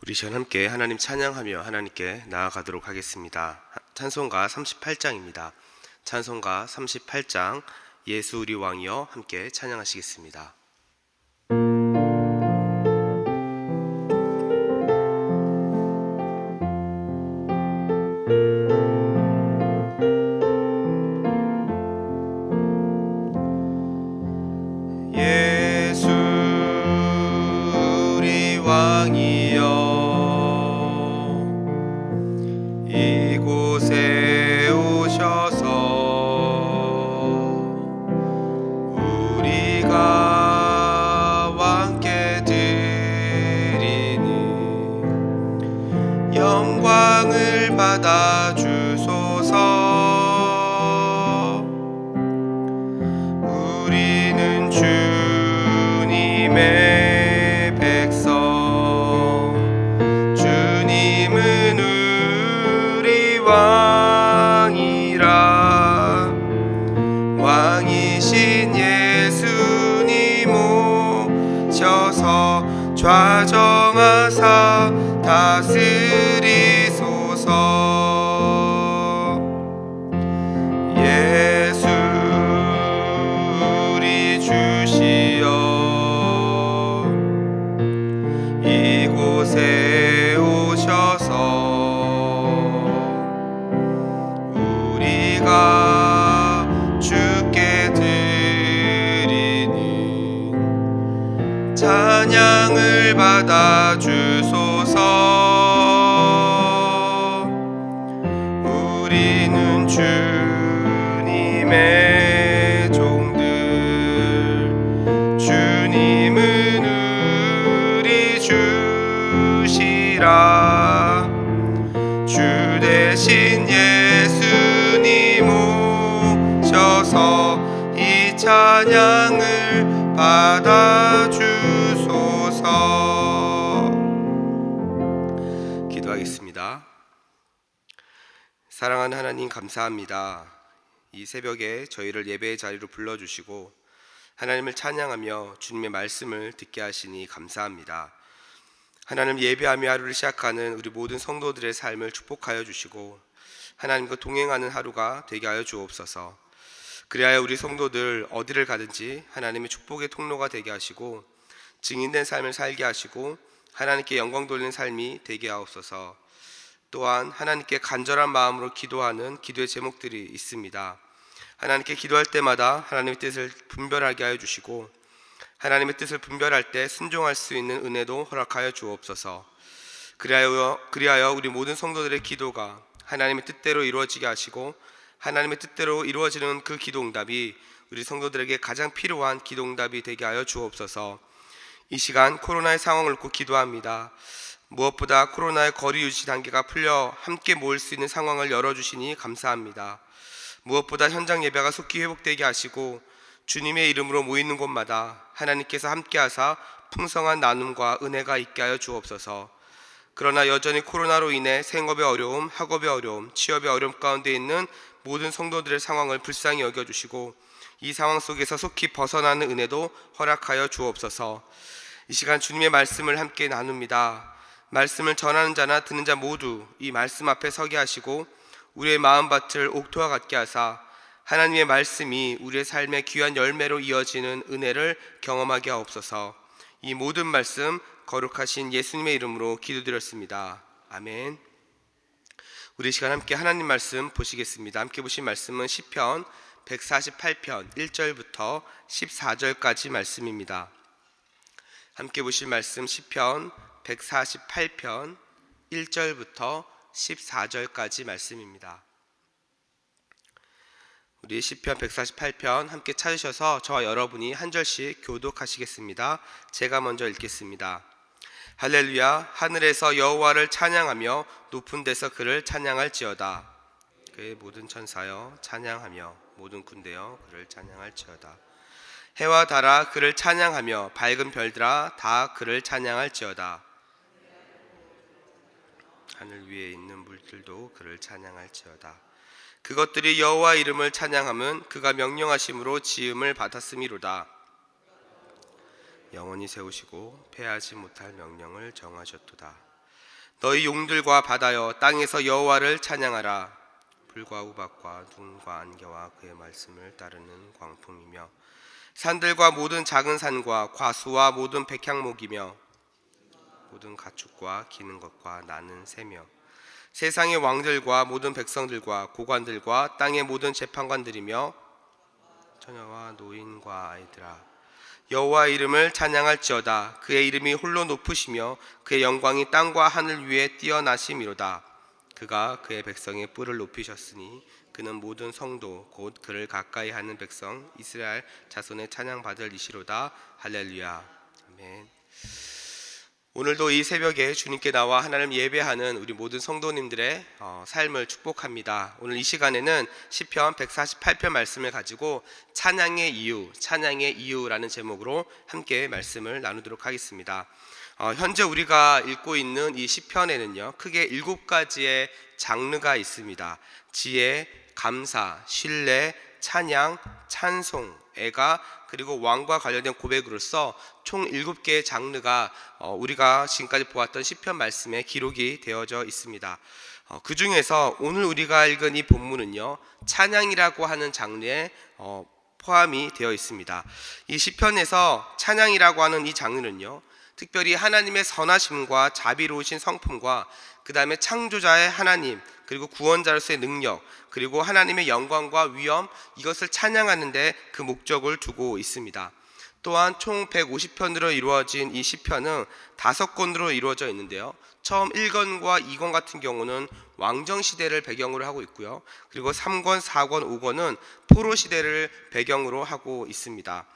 우리 시간 함께 하나님 찬양하며 하나님께 나아가도록 하겠습니다. 찬송가 38장입니다. 찬송가 38장 예수 우리 왕이여 함께 찬양하시겠습니다. 예수 우리 왕이여 이곳에 오셔서 우리가 왕께 드리는 영광을 받아 주소서. 우리는 주님의 백성, 주님은 우리 왕이라. 왕이신 예수님 오셔서 좌정하사 다스리소서. 예수 우리 주시여 이곳에 오셔서 우리가 주께 드리는 찬양을 받아 주소서. 우리는 주님의 종들, 주님은 우리 주시라. 주 대신 예수님 오셔서 이 찬양을 받아 주소서. 기도하겠습니다. 사랑하는 하나님, 감사합니다. 이 새벽에 저희를 예배의 자리로 불러주시고 하나님을 찬양하며 주님의 말씀을 듣게 하시니 감사합니다. 하나님, 예배하며 하루를 시작하는 우리 모든 성도들의 삶을 축복하여 주시고 하나님과 동행하는 하루가 되게 하여 주옵소서. 그리하여 우리 성도들 어디를 가든지 하나님의 축복의 통로가 되게 하시고 증인된 삶을 살게 하시고 하나님께 영광 돌리는 삶이 되게 하옵소서. 또한 하나님께 간절한 마음으로 기도하는 기도의 제목들이 있습니다. 하나님께 기도할 때마다 하나님의 뜻을 분별하게 하여 주시고 하나님의 뜻을 분별할 때 순종할 수 있는 은혜도 허락하여 주옵소서. 그리하여 우리 모든 성도들의 기도가 하나님의 뜻대로 이루어지게 하시고 하나님의 뜻대로 이루어지는 그 기도응답이 우리 성도들에게 가장 필요한 기도응답이 되게 하여 주옵소서. 이 시간 코로나의 상황을 놓고 기도합니다. 무엇보다 코로나의 거리 유지 단계가 풀려 함께 모일 수 있는 상황을 열어주시니 감사합니다. 무엇보다 현장 예배가 속히 회복되게 하시고 주님의 이름으로 모이는 곳마다 하나님께서 함께하사 풍성한 나눔과 은혜가 있게 하여 주옵소서. 그러나 여전히 코로나로 인해 생업의 어려움, 학업의 어려움, 취업의 어려움 가운데 있는 모든 성도들의 상황을 불쌍히 여겨주시고 이 상황 속에서 속히 벗어나는 은혜도 허락하여 주옵소서. 이 시간 주님의 말씀을 함께 나눕니다. 말씀을 전하는 자나 듣는 자 모두 이 말씀 앞에 서게 하시고 우리의 마음밭을 옥토와 같게 하사 하나님의 말씀이 우리의 삶의 귀한 열매로 이어지는 은혜를 경험하게 하옵소서. 이 모든 말씀 거룩하신 예수님의 이름으로 기도드렸습니다. 아멘. 우리 시간 함께 하나님 말씀 보시겠습니다. 함께 보신 말씀은 시편 148편 1절부터 14절까지 말씀입니다. 함께 보실 말씀 시편 148편 1절부터 14절까지 말씀입니다. 우리 시편 148편 함께 찾으셔서 저와 여러분이 한 절씩 교독하시겠습니다. 제가 먼저 읽겠습니다. 할렐루야. 하늘에서 여호와를 찬양하며 높은 데서 그를 찬양할지어다. 그의 모든 천사여 찬양하며 모든 군대여 그를 찬양할지어다. 해와 달아 그를 찬양하며 밝은 별들아 다 그를 찬양할지어다. 하늘 위에 있는 물들도 그를 찬양할지어다. 그것들이 여호와 이름을 찬양함은 그가 명령하심으로 지음을 받았음이로다. 영원히 세우시고 패하지 못할 명령을 정하셨도다. 너희 용들과 바다여 땅에서 여호와를 찬양하라. 불과 우박과 눈과 안개와 그의 말씀을 따르는 광풍이며 산들과 모든 작은 산과 과수와 모든 백향목이며 모든 가축과 기는 것과 나는 새며 세상의 왕들과 모든 백성들과 고관들과 땅의 모든 재판관들이며 처녀와 노인과 아이들아 여호와의 이름을 찬양할지어다. 그의 이름이 홀로 높으시며 그의 영광이 땅과 하늘 위에 뛰어나심이로다. 그가 그의 백성의 뿔을 높이셨으니 그는 모든 성도 곧 그를 가까이 하는 백성 이스라엘 자손의 찬양받을 이시로다. 할렐루야. 아멘. 오늘도 이 새벽에 주님께 나와 하나님 예배하는 우리 모든 성도님들의 삶을 축복합니다. 오늘 이 시간에는 시편 148편 말씀을 가지고 찬양의 이유라는 제목으로 함께 말씀을 나누도록 하겠습니다. 현재 우리가 읽고 있는 이 시편에는요, 크게 7가지의 장르가 있습니다. 지혜, 감사, 신뢰, 찬양, 찬송, 애가, 그리고 왕과 관련된 고백으로서 총 7개의 장르가 우리가 지금까지 보았던 시편 말씀에 기록이 되어져 있습니다. 그 중에서 오늘 우리가 읽은 이 본문은요, 찬양이라고 하는 장르에 포함이 되어 있습니다. 이 시편에서 찬양이라고 하는 이 장르는요, 특별히 하나님의 선하심과 자비로우신 성품과 그 다음에 창조자의 하나님, 그리고 구원자로서의 능력, 그리고 하나님의 영광과 위엄, 이것을 찬양하는데 그 목적을 두고 있습니다. 또한 총 150편으로 이루어진 이 시편은 5권으로 이루어져 있는데요, 처음 1권과 2권 같은 경우는 왕정시대를 배경으로 하고 있고요, 그리고 3권, 4권, 5권은 포로시대를 배경으로 하고 있습니다.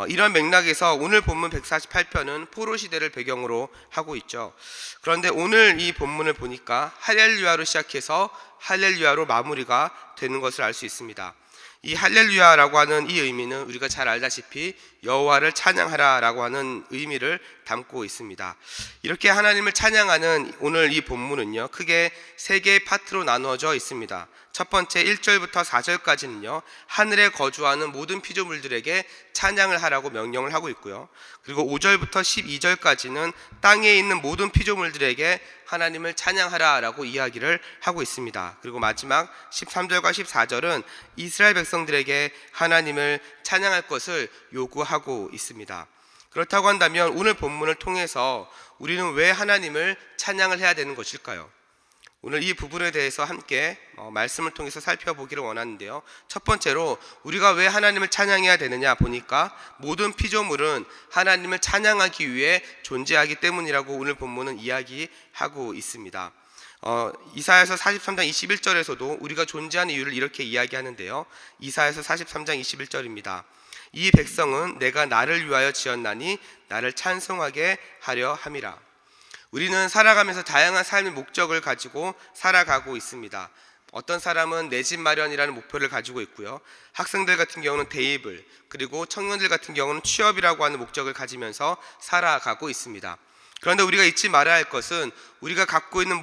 이런 맥락에서 오늘 본문 148편은 포로시대를 배경으로 하고 있죠. 그런데 오늘 이 본문을 보니까 할렐루야로 시작해서 할렐루야로 마무리가 되는 것을 알 수 있습니다. 이 할렐루야라고 하는 이 의미는 우리가 잘 알다시피 여호와를 찬양하라 라고 하는 의미를 담고 있습니다. 이렇게 하나님을 찬양하는 오늘 이 본문은요, 크게 3개의 파트로 나누어져 있습니다. 첫 번째 1절부터 4절까지는요, 하늘에 거주하는 모든 피조물들에게 찬양을 하라고 명령을 하고 있고요, 그리고 5절부터 12절까지는 땅에 있는 모든 피조물들에게 하나님을 찬양하라 라고 이야기를 하고 있습니다. 그리고 마지막 13절과 14절은 이스라엘 백성들에게 하나님을 찬양할 것을 요구하고 있습니다. 그렇다고 한다면 오늘 본문을 통해서 우리는 왜 하나님을 찬양을 해야 되는 것일까요? 오늘 이 부분에 대해서 함께 말씀을 통해서 살펴보기를 원하는데요, 첫 번째로 우리가 왜 하나님을 찬양해야 되느냐 보니까 모든 피조물은 하나님을 찬양하기 위해 존재하기 때문이라고 오늘 본문은 이야기하고 있습니다. 이사야서 43장 21절에서도 우리가 존재하는 이유를 이렇게 이야기하는데요, 이사야서 43장 21절입니다. 이 백성은 내가 나를 위하여 지었나니 나를 찬송하게 하려 함이라. 우리는 살아가면서 다양한 삶의 목적을 가지고 살아가고 있습니다. 어떤 사람은 내 집 마련이라는 목표를 가지고 있고요, 학생들 같은 경우는 대입을, 그리고 청년들 같은 경우는 취업이라고 하는 목적을 가지면서 살아가고 있습니다. 그런데 우리가 잊지 말아야 할 것은 우리가 갖고 있는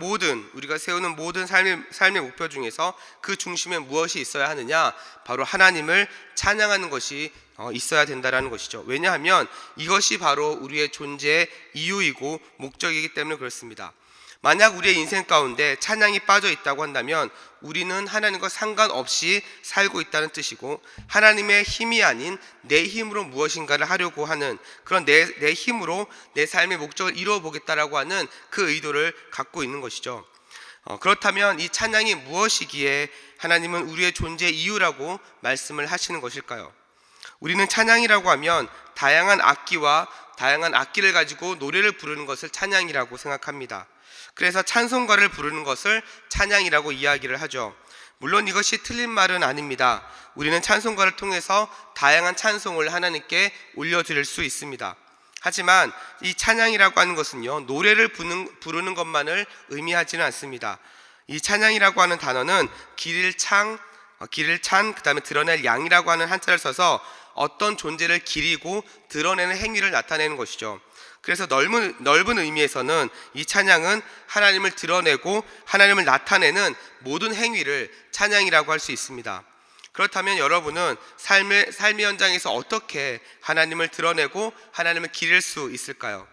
우리가 세우는 모든 삶의 목표 중에서 그 중심에 무엇이 있어야 하느냐, 바로 하나님을 찬양하는 것이 있어야 된다는 것이죠. 왜냐하면 이것이 바로 우리의 존재의 이유이고 목적이기 때문에 그렇습니다. 만약 우리의 인생 가운데 찬양이 빠져 있다고 한다면 우리는 하나님과 상관없이 살고 있다는 뜻이고, 하나님의 힘이 아닌 내 힘으로 무엇인가를 하려고 하는 그런 내 힘으로 내 삶의 목적을 이루어 보겠다라고 하는 그 의도를 갖고 있는 것이죠. 그렇다면 이 찬양이 무엇이기에 하나님은 우리의 존재의 이유라고 말씀을 하시는 것일까요? 우리는 찬양이라고 하면 다양한 악기를 가지고 노래를 부르는 것을 찬양이라고 생각합니다. 그래서 찬송가를 부르는 것을 찬양이라고 이야기를 하죠. 물론 이것이 틀린 말은 아닙니다. 우리는 찬송가를 통해서 다양한 찬송을 하나님께 올려드릴 수 있습니다. 하지만 이 찬양이라고 하는 것은요, 노래를 부르는 것만을 의미하지는 않습니다. 이 찬양이라고 하는 단어는 길을 찬, 그 다음에 드러낼 양이라고 하는 한자를 써서 어떤 존재를 기리고 드러내는 행위를 나타내는 것이죠. 그래서 넓은 의미에서는 이 찬양은 하나님을 드러내고 하나님을 나타내는 모든 행위를 찬양이라고 할 수 있습니다. 그렇다면 여러분은 삶의 현장에서 어떻게 하나님을 드러내고 하나님을 기릴 수 있을까요?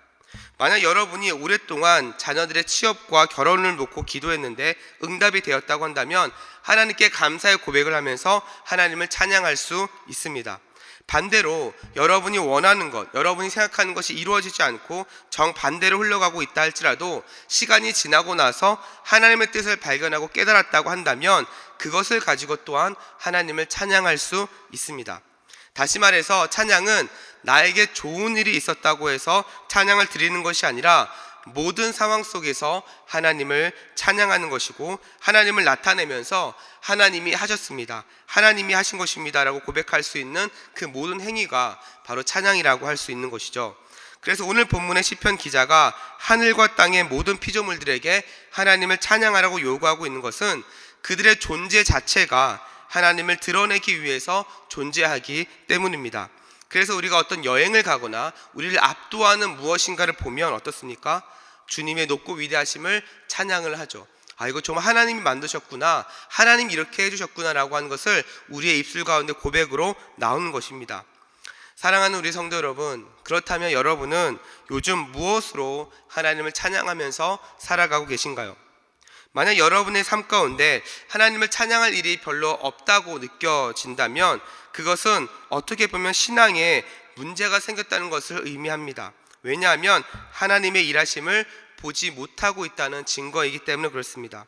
만약 여러분이 오랫동안 자녀들의 취업과 결혼을 놓고 기도했는데 응답이 되었다고 한다면 하나님께 감사의 고백을 하면서 하나님을 찬양할 수 있습니다. 반대로 여러분이 원하는 것, 여러분이 생각하는 것이 이루어지지 않고 정반대로 흘러가고 있다 할지라도 시간이 지나고 나서 하나님의 뜻을 발견하고 깨달았다고 한다면 그것을 가지고 또한 하나님을 찬양할 수 있습니다. 다시 말해서 찬양은 나에게 좋은 일이 있었다고 해서 찬양을 드리는 것이 아니라 모든 상황 속에서 하나님을 찬양하는 것이고, 하나님을 나타내면서 하나님이 하셨습니다, 하나님이 하신 것입니다 라고 고백할 수 있는 그 모든 행위가 바로 찬양이라고 할 수 있는 것이죠. 그래서 오늘 본문의 시편 기자가 하늘과 땅의 모든 피조물들에게 하나님을 찬양하라고 요구하고 있는 것은 그들의 존재 자체가 하나님을 드러내기 위해서 존재하기 때문입니다. 그래서 우리가 어떤 여행을 가거나 우리를 압도하는 무엇인가를 보면 어떻습니까? 주님의 높고 위대하심을 찬양을 하죠. 이거 정말 하나님이 만드셨구나, 하나님이 이렇게 해주셨구나 라고 하는 것을 우리의 입술 가운데 고백으로 나오는 것입니다. 사랑하는 우리 성도 여러분, 그렇다면 여러분은 요즘 무엇으로 하나님을 찬양하면서 살아가고 계신가요? 만약 여러분의 삶 가운데 하나님을 찬양할 일이 별로 없다고 느껴진다면 그것은 어떻게 보면 신앙에 문제가 생겼다는 것을 의미합니다. 왜냐하면 하나님의 일하심을 보지 못하고 있다는 증거이기 때문에 그렇습니다.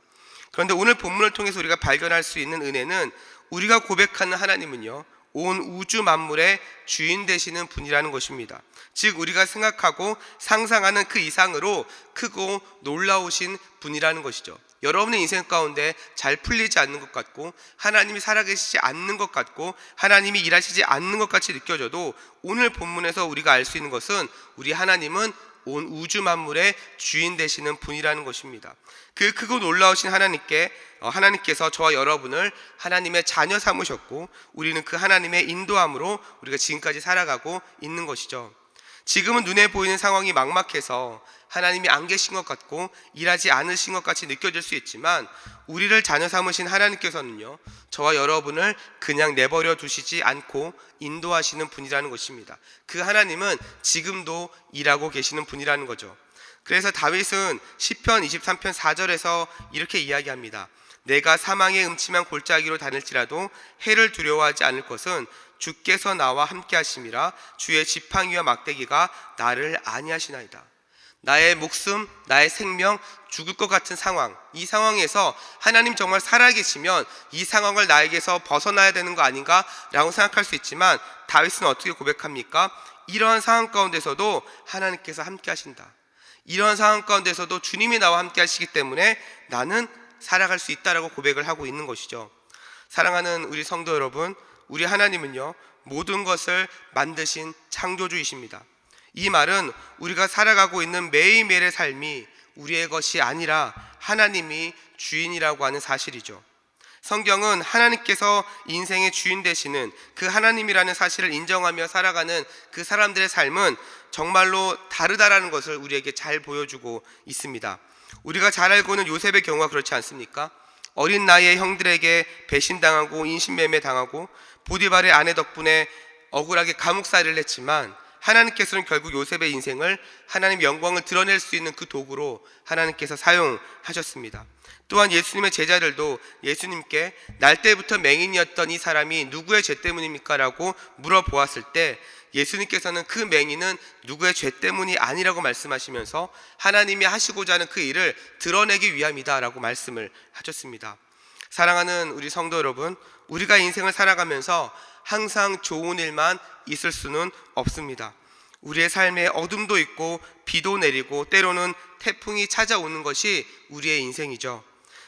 그런데 오늘 본문을 통해서 우리가 발견할 수 있는 은혜는 우리가 고백하는 하나님은요, 온 우주 만물의 주인 되시는 분이라는 것입니다. 즉 우리가 생각하고 상상하는 그 이상으로 크고 놀라우신 분이라는 것이죠. 여러분의 인생 가운데 잘 풀리지 않는 것 같고 하나님이 살아계시지 않는 것 같고 하나님이 일하시지 않는 것 같이 느껴져도 오늘 본문에서 우리가 알 수 있는 것은 우리 하나님은 온 우주 만물의 주인 되시는 분이라는 것입니다. 그 크고 놀라우신 하나님께서 저와 여러분을 하나님의 자녀 삼으셨고 우리는 그 하나님의 인도함으로 우리가 지금까지 살아가고 있는 것이죠. 지금은 눈에 보이는 상황이 막막해서 하나님이 안 계신 것 같고 일하지 않으신 것 같이 느껴질 수 있지만 우리를 자녀 삼으신 하나님께서는요, 저와 여러분을 그냥 내버려 두시지 않고 인도하시는 분이라는 것입니다. 그 하나님은 지금도 일하고 계시는 분이라는 거죠. 그래서 다윗은 시편 23편 4절에서 이렇게 이야기합니다. 내가 사망의 음침한 골짜기로 다닐지라도 해를 두려워하지 않을 것은 주께서 나와 함께 하심이라. 주의 지팡이와 막대기가 나를 안위하시나이다. 나의 목숨, 나의 생명, 죽을 것 같은 상황, 이 상황에서 하나님 정말 살아계시면 이 상황을 나에게서 벗어나야 되는 거 아닌가 라고 생각할 수 있지만 다윗은 어떻게 고백합니까? 이러한 상황 가운데서도 하나님께서 함께 하신다. 이러한 상황 가운데서도 주님이 나와 함께 하시기 때문에 나는 살아갈 수 있다라고 고백을 하고 있는 것이죠. 사랑하는 우리 성도 여러분, 우리 하나님은요, 모든 것을 만드신 창조주이십니다. 이 말은 우리가 살아가고 있는 매일매일의 삶이 우리의 것이 아니라 하나님이 주인이라고 하는 사실이죠. 성경은 하나님께서 인생의 주인 되시는 그 하나님이라는 사실을 인정하며 살아가는 그 사람들의 삶은 정말로 다르다라는 것을 우리에게 잘 보여주고 있습니다. 우리가 잘 알고 있는 요셉의 경우가 그렇지 않습니까? 어린 나이에 형들에게 배신당하고 인신매매 당하고 보디발의 아내 덕분에 억울하게 감옥살이를 했지만 하나님께서는 결국 요셉의 인생을 하나님의 영광을 드러낼 수 있는 그 도구로 하나님께서 사용하셨습니다. 또한 예수님의 제자들도 예수님께 날 때부터 맹인이었던 이 사람이 누구의 죄 때문입니까? 라고 물어보았을 때 예수님께서는 그 맹인은 누구의 죄 때문이 아니라고 말씀하시면서 하나님이 하시고자 하는 그 일을 드러내기 위함이다 라고 말씀을 하셨습니다. 사랑하는 우리 성도 여러분, 우리가 인생을 살아가면서 항상 좋은 일만 있을 수는 없습니다. 우리의 삶에 어둠도 있고 비도 내리고 때로는 태풍이 찾아오는 것이 우리의 인생이죠.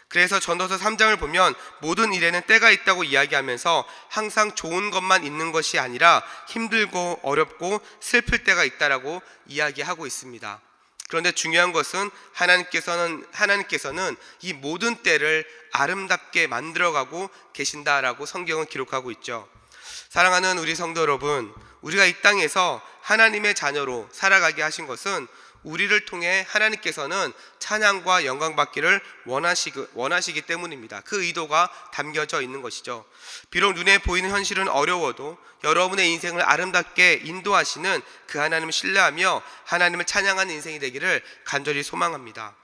그래서 전도서 3장을 보면 모든 일에는 때가 있다고 이야기하면서 항상 좋은 것만 있는 것이 아니라 힘들고 어렵고 슬플 때가 있다라고 이야기하고 있습니다. 그런데 중요한 것은 하나님께서는 이 모든 때를 아름답게 만들어가고 계신다라고 성경은 기록하고 있죠. 사랑하는 우리 성도 여러분, 우리가 이 땅에서 하나님의 자녀로 살아가게 하신 것은 우리를 통해 하나님께서는 찬양과 영광 받기를 원하시기 때문입니다. 그 의도가 담겨져 있는 것이죠. 비록 눈에 보이는 현실은 어려워도 여러분의 인생을 아름답게 인도하시는 그 하나님을 신뢰하며 하나님을 찬양하는 인생이 되기를 간절히 소망합니다.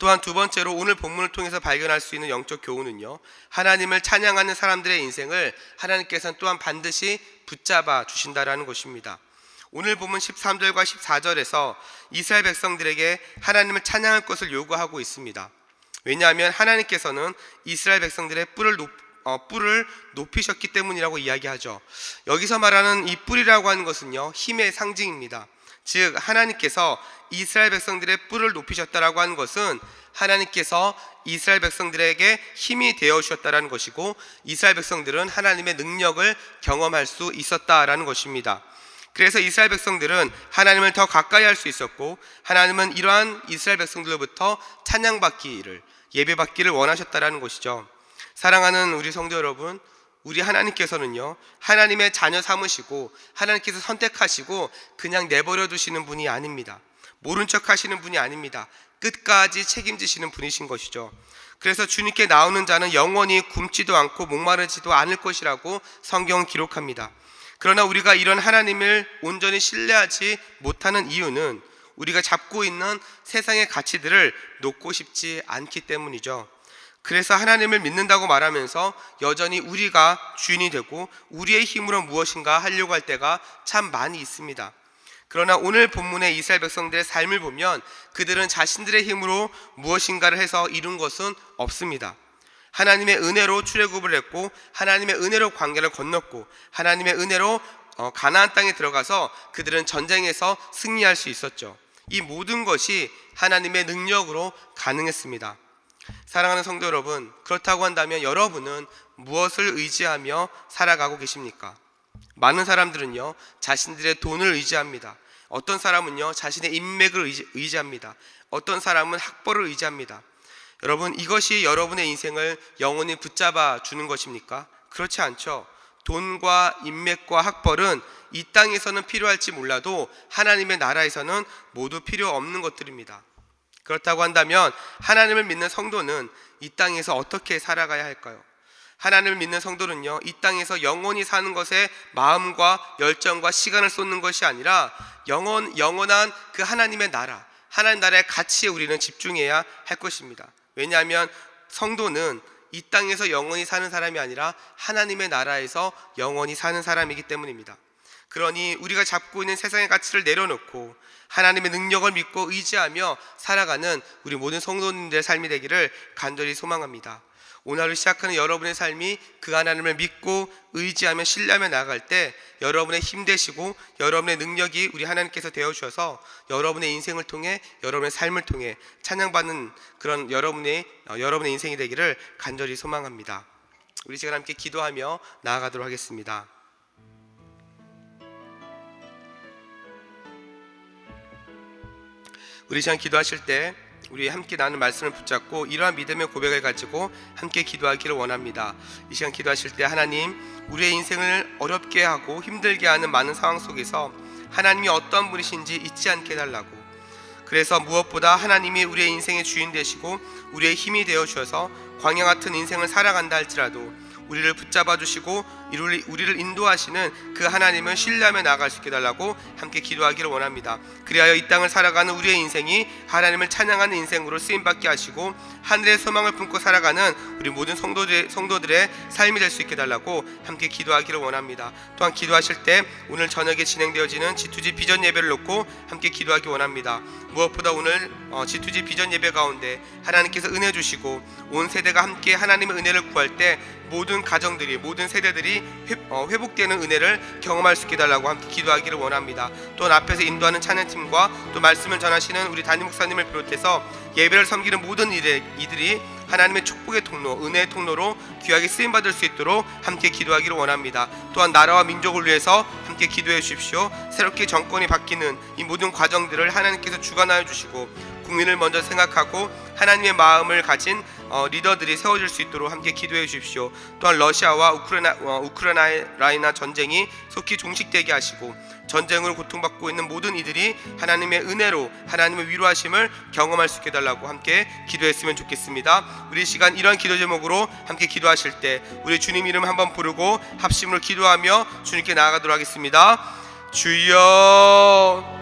또한 두 번째로 오늘 본문을 통해서 발견할 수 있는 영적 교훈은요, 하나님을 찬양하는 사람들의 인생을 하나님께서는 또한 반드시 붙잡아 주신다라는 것입니다. 오늘 본문 13절과 14절에서 이스라엘 백성들에게 하나님을 찬양할 것을 요구하고 있습니다. 왜냐하면 하나님께서는 이스라엘 백성들의 뿔을 높이셨기 때문이라고 이야기하죠. 여기서 말하는 이 뿔이라고 하는 것은요, 힘의 상징입니다. 즉 하나님께서 이스라엘 백성들의 뿔을 높이셨다라고 하는 것은 하나님께서 이스라엘 백성들에게 힘이 되어 주셨다라는 것이고, 이스라엘 백성들은 하나님의 능력을 경험할 수 있었다라는 것입니다. 그래서 이스라엘 백성들은 하나님을 더 가까이 할 수 있었고, 하나님은 이러한 이스라엘 백성들로부터 찬양받기를, 예배받기를 원하셨다라는 것이죠. 사랑하는 우리 성도 여러분, 우리 하나님께서는요, 하나님의 자녀 삼으시고 하나님께서 선택하시고 그냥 내버려 두시는 분이 아닙니다. 모른 척 하시는 분이 아닙니다. 끝까지 책임지시는 분이신 것이죠. 그래서 주님께 나오는 자는 영원히 굶지도 않고 목마르지도 않을 것이라고 성경은 기록합니다. 그러나 우리가 이런 하나님을 온전히 신뢰하지 못하는 이유는 우리가 잡고 있는 세상의 가치들을 놓고 싶지 않기 때문이죠. 그래서 하나님을 믿는다고 말하면서 여전히 우리가 주인이 되고 우리의 힘으로 무엇인가 하려고 할 때가 참 많이 있습니다. 그러나 오늘 본문의 이스라엘 백성들의 삶을 보면 그들은 자신들의 힘으로 무엇인가를 해서 이룬 것은 없습니다. 하나님의 은혜로 출애굽을 했고, 하나님의 은혜로 광야를 건넜고, 하나님의 은혜로 가나안 땅에 들어가서 그들은 전쟁에서 승리할 수 있었죠. 이 모든 것이 하나님의 능력으로 가능했습니다. 사랑하는 성도 여러분, 그렇다고 한다면 여러분은 무엇을 의지하며 살아가고 계십니까? 많은 사람들은요, 자신들의 돈을 의지합니다. 어떤 사람은요, 자신의 인맥을 의지합니다. 어떤 사람은 학벌을 의지합니다. 여러분, 이것이 여러분의 인생을 영원히 붙잡아 주는 것입니까? 그렇지 않죠. 돈과 인맥과 학벌은 이 땅에서는 필요할지 몰라도 하나님의 나라에서는 모두 필요 없는 것들입니다. 그렇다고 한다면 하나님을 믿는 성도는 이 땅에서 어떻게 살아가야 할까요? 하나님을 믿는 성도는요, 이 땅에서 영원히 사는 것에 마음과 열정과 시간을 쏟는 것이 아니라 영원한 그 하나님의 나라, 하나님 나라의 가치에 우리는 집중해야 할 것입니다. 왜냐하면 성도는 이 땅에서 영원히 사는 사람이 아니라 하나님의 나라에서 영원히 사는 사람이기 때문입니다. 그러니 우리가 잡고 있는 세상의 가치를 내려놓고 하나님의 능력을 믿고 의지하며 살아가는 우리 모든 성도님들의 삶이 되기를 간절히 소망합니다. 오늘을 시작하는 여러분의 삶이 그 하나님을 믿고 의지하며 신뢰하며 나아갈 때 여러분의 힘 되시고 여러분의 능력이 우리 하나님께서 되어주셔서 여러분의 인생을 통해, 여러분의 삶을 통해 찬양받는 그런 여러분의 인생이 되기를 간절히 소망합니다. 우리 시간 함께 기도하며 나아가도록 하겠습니다. 우리 시간 기도하실 때 우리 함께 나눈 말씀을 붙잡고 이러한 믿음의 고백을 가지고 함께 기도하기를 원합니다. 이 시간 기도하실 때 하나님, 우리의 인생을 어렵게 하고 힘들게 하는 많은 상황 속에서 하나님이 어떤 분이신지 잊지 않게 해달라고, 그래서 무엇보다 하나님이 우리의 인생의 주인 되시고 우리의 힘이 되어 주셔서 광야 같은 인생을 살아간다 할지라도 우리를 붙잡아 주시고 우리를 인도하시는 그 하나님을 신뢰하며 나아갈 수 있게 해달라고 함께 기도하기를 원합니다. 그리하여 이 땅을 살아가는 우리의 인생이 하나님을 찬양하는 인생으로 쓰임받게 하시고 하늘의 소망을 품고 살아가는 우리 모든 성도들의 삶이 될 수 있게 해달라고 함께 기도하기를 원합니다. 또한 기도하실 때 오늘 저녁에 진행되어지는 G2G 비전 예배를 놓고 함께 기도하기 원합니다. 무엇보다 오늘 G2G 비전 예배 가운데 하나님께서 은혜 주시고 온 세대가 함께 하나님의 은혜를 구할 때 모든 가정들이, 모든 세대들이 회복되는 은혜를 경험할 수 있게 해달라고 함께 기도하기를 원합니다. 또한 앞에서 인도하는 찬양팀과 또 말씀을 전하시는 우리 담임 목사님을 비롯해서 예배를 섬기는 모든 이들이 하나님의 축복의 통로, 은혜의 통로로 귀하게 쓰임받을 수 있도록 함께 기도하기를 원합니다. 또한 나라와 민족을 위해서 함께 기도해 주십시오. 새롭게 정권이 바뀌는 이 모든 과정들을 하나님께서 주관하여 주시고 국민을 먼저 생각하고 하나님의 마음을 가진 리더들이 세워질 수 있도록 함께 기도해 주십시오. 또한 러시아와 우크라이나 전쟁이 속히 종식되게 하시고 전쟁으로 고통받고 있는 모든 이들이 하나님의 은혜로 하나님의 위로하심을 경험할 수 있게 해달라고 함께 기도했으면 좋겠습니다. 우리 시간 이런 기도 제목으로 함께 기도하실 때 우리 주님 이름 한번 부르고 합심으로 기도하며 주님께 나아가도록 하겠습니다. 주여,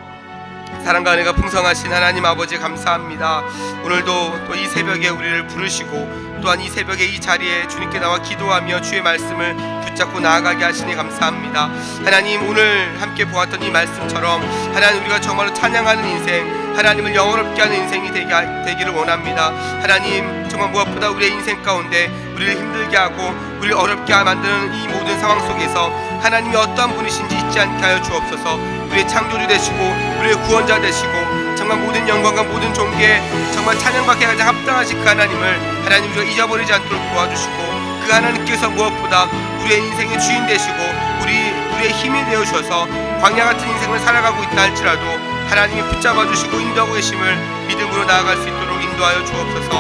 사랑과 은혜가 풍성하신 하나님 아버지 감사합니다. 오늘도 또 이 새벽에 우리를 부르시고 또한 이 새벽에 이 자리에 주님께 나와 기도하며 주의 말씀을 붙잡고 나아가게 하시니 감사합니다. 하나님, 오늘 함께 보았던 이 말씀처럼 하나님, 우리가 정말로 찬양하는 인생, 하나님을 영원롭게 하는 인생이 되기를 원합니다. 하나님, 정말 무엇보다 우리의 인생 가운데 우리를 힘들게 하고 우리를 어렵게 만드는 이 모든 상황 속에서 하나님이 어떠한 분이신지 잊지 않게 하여 주옵소서. 우리의 창조주 되시고 우리의 구원자 되시고 정말 모든 영광과 모든 존귀에 정말 찬양받게 가장 합당하신 그 하나님을 하나님 우리가 잊어버리지 않도록 도와주시고, 그 하나님께서 무엇보다 우리의 인생의 주인 되시고 우리의 힘이 되어 주셔서 광야 같은 인생을 살아가고 있다 할지라도 하나님이 붙잡아 주시고 인도하고 계심을 믿음으로 나아갈 수 있도록 인도하여 주옵소서.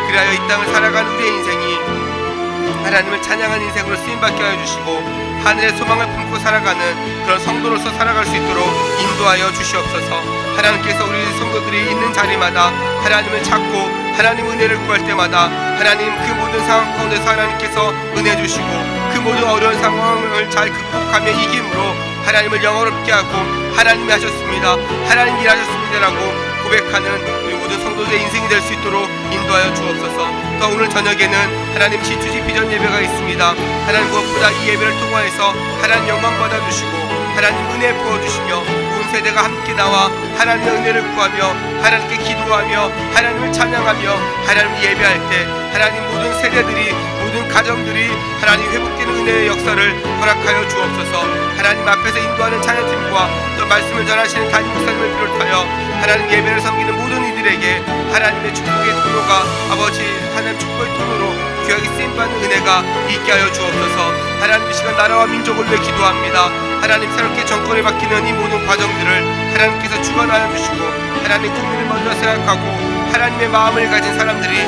그리하여 이 땅을 살아가는 우리의 인생이 하나님을 찬양하는 인생으로 쓰임받게 하여 주시고 하늘의 소망을 품고 살아가는 그런 성도로서 살아갈 수 있도록 인도하여 주시옵소서. 하나님께서 우리 성도들이 있는 자리마다 하나님을 찾고 하나님 은혜를 구할 때마다 하나님 그 모든 상황 가운데서 하나님께서 은혜 주시고 그 모든 어려운 상황을 잘 극복하며 이김으로 하나님을 영원롭게 하고 하나님이 하셨습니다, 하나님 일하셨습니다라고 고백하는 우리 모든 성도들의 인생이 될 수 있도록 인도하여 주옵소서. 또 오늘 저녁에는 하나님 G2G 비전 예배가 있습니다. 하나님 무엇보다 이 예배를 통하여서 하나님 영광 받아주시고 하나님 은혜 부어주시며 온 세대가 함께 나와 하나님의 은혜를 구하며 하나님께 기도하며 하나님을 찬양하며 하나님을 예배할 때 하나님 모든 세대들이 모든 가정들이 하나님 회복되는 은혜의 역사를 허락하여 주옵소서. 하나님 앞에서 인도하는 찬양팀과 또 말씀을 전하시는 담임 목사님을 비롯하여 하나님 예배를 섬기는 모든 이들에게 하나님의 축복의 통로가 아버지 하나님 축복의 통로로 귀하게 쓰임받는 은혜가 있게 하여 주옵소서. 하나님 이 시간 나라와 민족을 위해 기도합니다. 하나님 새롭게 정권을 바뀌는 이 모든 과정들을 하나님께서 주관하여 주시고 하나님 국민을 먼저 생각하고 하나님의 마음을 가진 사람들이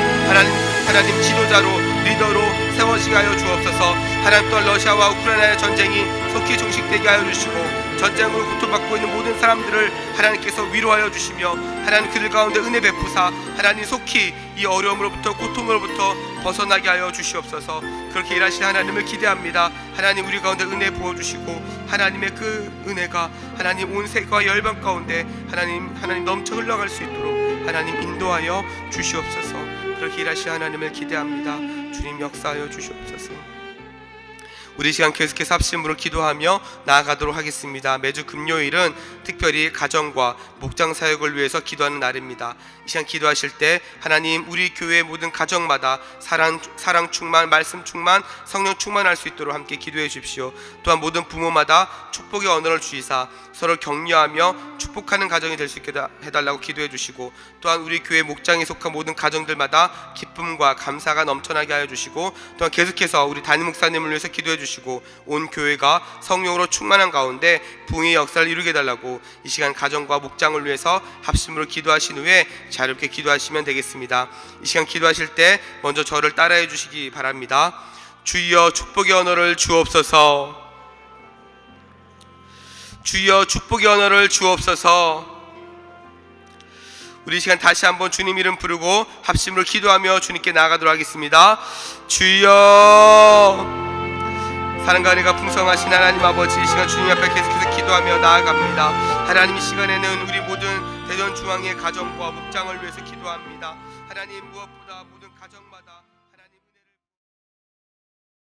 하나님 지도자로 리더로 세워지게 하여 주옵소서. 하나님 또한 러시아와 우크라이나의 전쟁이 속히 종식되게 하여 주시고 전쟁으로 고통받고 있는 모든 사람들을 하나님께서 위로하여 주시며 하나님 그들 가운데 은혜 베푸사 하나님 속히 이 어려움으로부터 고통으로부터 벗어나게 하여 주시옵소서. 그렇게 일하시는 하나님을 기대합니다. 하나님 우리 가운데 은혜 부어주시고 하나님의 그 은혜가 하나님 온 세계와 열방 가운데 하나님 넘쳐 흘러갈 수 있도록 하나님 인도하여 주시옵소서. 그렇게 일하시는 하나님을 기대합니다. 주님 역사하여 주시옵소서. 우리 시간 계속해서 합심으로 기도하며 나아가도록 하겠습니다. 매주 금요일은 특별히 가정과 목장 사역을 위해서 기도하는 날입니다. 이 시간 기도하실 때 하나님 우리 교회의 모든 가정마다 사랑 충만, 말씀 충만, 성령 충만할 수 있도록 함께 기도해 주십시오. 또한 모든 부모마다 축복의 언어를 주시사 서로 격려하며 축복하는 가정이 될 수 있게 해달라고 기도해 주시고, 또한 우리 교회 목장에 속한 모든 가정들마다 기쁨과 감사가 넘쳐나게 하여 주시고, 또한 계속해서 우리 담임 목사님을 위해서 기도해 주시고 온 교회가 성령으로 충만한 가운데 부흥의 역사를 이루게 해달라고 이 시간 가정과 목장을 위해서 합심으로 기도하신 후에 자유롭게 기도하시면 되겠습니다. 이 시간 기도하실 때 먼저 저를 따라해 주시기 바랍니다. 주여 축복의 언어를 주옵소서. 주여 축복의 언어를 주옵소서. 우리 시간 다시 한번 주님 이름 부르고 합심으로 기도하며 주님께 나아가도록 하겠습니다. 주여. 사랑과 은혜가 풍성하신 하나님 아버지, 이 시간 주님 앞에 계속해서 기도하며 나아갑니다. 하나님 이 시간에는 우리 모든 대전 중앙의 가정과 목장을 위해서 기도합니다. 하나님 무엇